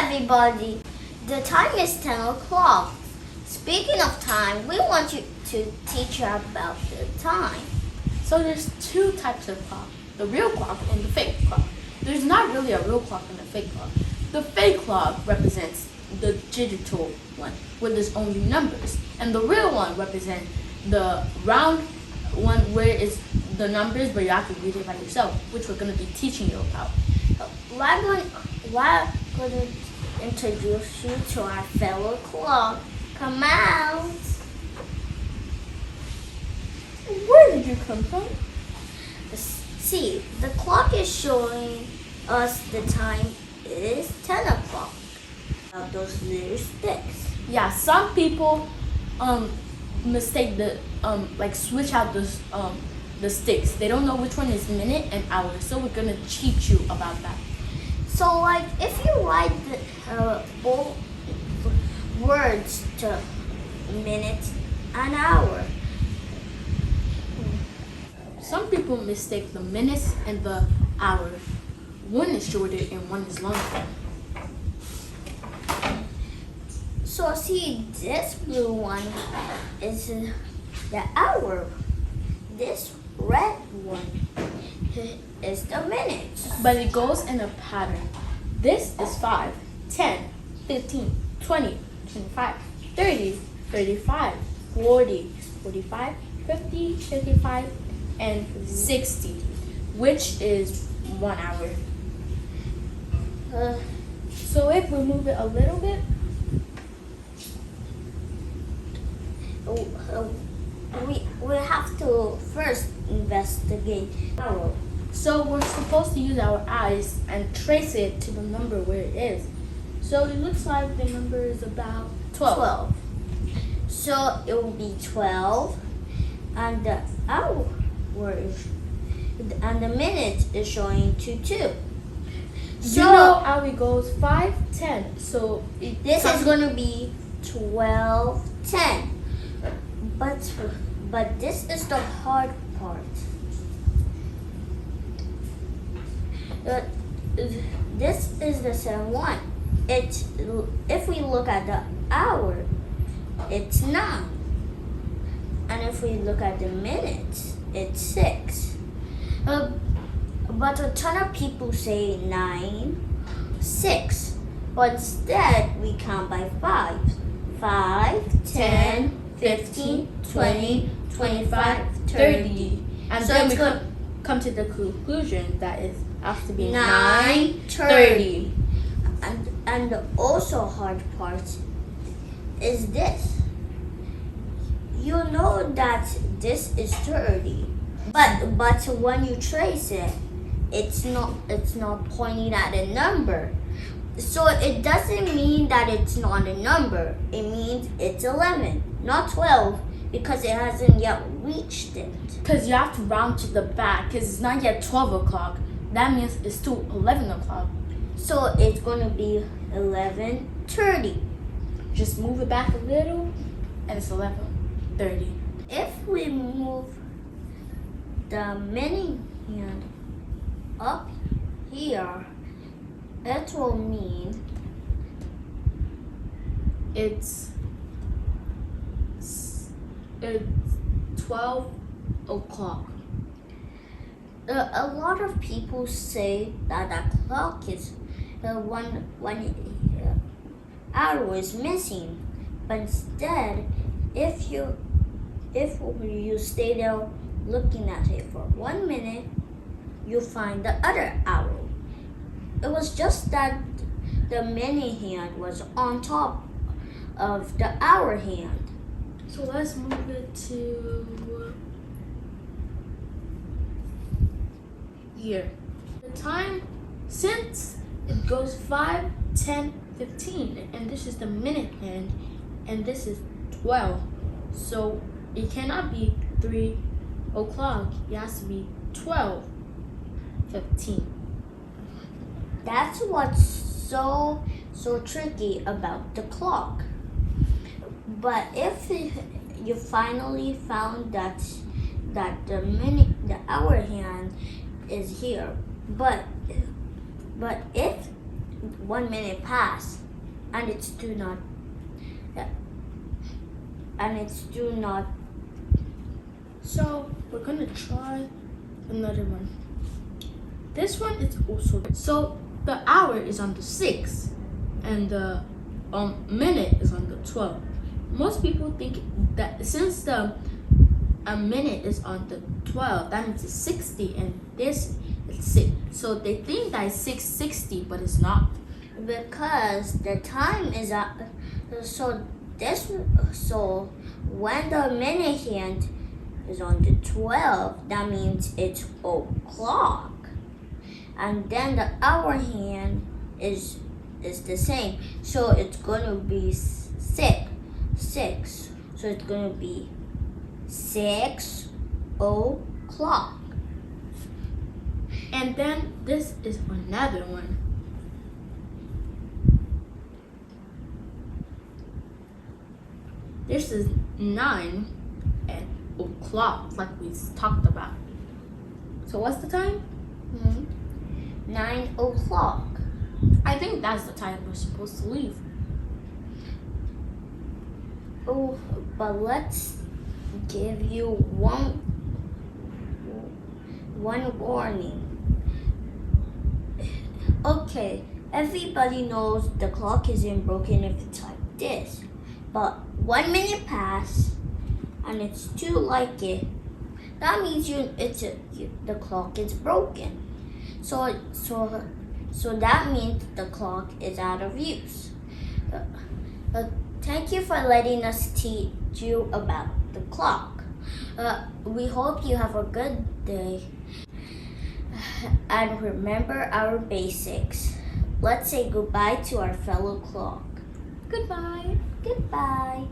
everybody. The time is 10 o'clock. Speaking of time, we want you to teach you about the time. So there's two types of clock, the real clock and the fake clock. There's not really a real clock and a fake clock. The fake clock represents the digital one with its only numbers, and the real one represents the round one where it's the numbers but you have to read it by yourself, which we're going to be teaching you about. We're going to introduce you to our fellow clock. Come out. Where did you come from? See, the clock is showing us the time is 10 o'clock. Those little sticks. Yeah, some people mistake the switch out the sticks. They don't know which one is minute and hour, so we're gonna teach you about that. So if you write the both words to minute and hour. Some people mistake the minutes and the hour. One is shorter and one is longer. So see, this blue one is the hour. This red one is the minutes. But it goes in a pattern. This is 5, 10, 15, 20, 25, 30, 35, 40, 45, 50, 55, and 60, which is 1 hour. So if we move it a little bit, we have to first investigate hour. so we're supposed to use our eyes and trace it to the number where it is. So it looks like the number is about 12. So it will be 12, and the hour and the minute is showing 2. You know how it goes 5, 10. So This is going to be 12, 10. But this is the hard part. This is the same one. If we look at the hour, it's 9. And if we look at the minutes, it's 6. But a ton of people say 9, 6. But instead, we count by 5. 5, 10, 15, 20, 25, 30. And So then it's we come to the conclusion that it has to be 9, 30. And the also hard part is this. You know that this is 30. But when you trace it, it's not pointing at a number. So it doesn't mean that it's not a number. It means it's 11, not 12, because it hasn't yet reached it. Because you have to round to the back, because it's not yet 12 o'clock. That means it's still 11 o'clock. So it's going to be 11:30. Just move it back a little, and it's 11:30. If we move the mini hand up here, it will mean It's 12 o'clock. a lot of people say that the clock is one hour is missing, but instead, if you stay there looking at it for 1 minute, you find the other hour. It was just that the mini hand was on top of the hour hand. So let's move it to here. The time, since it goes 5, 10, 15, and this is the minute hand, and this is 12. So it cannot be 3 o'clock. It has to be 12:15. That's what's so tricky about the clock. But if you finally found that the hour hand is here, but if 1 minute pass, and it's still not. And it's still not. So we're gonna try another one. This one is also so the hour is on the 6th and the minute is on the 12th. Most people think that since the a minute is on the 12th, that means it's 60, and this is 6. So they think that it's 6:60, but it's not. Because the time is up. So when the minute hand is on the 12th, that means it's o'clock. And then the hour hand is the same. So it's gonna be 6. So it's gonna be 6 o'clock. And then this is another one. This is 9 o'clock, like we talked about. So what's the time? 9 o'clock. I think that's the time we're supposed to leave. Oh, but let's give you one warning. Okay, everybody knows the clock isn't broken if it's like this. But 1 minute pass and it's still like it. That means the clock is broken. So that means the clock is out of use. Thank you for letting us teach you about the clock. We hope you have a good day. And remember our basics. Let's say goodbye to our fellow clock. Goodbye. Goodbye.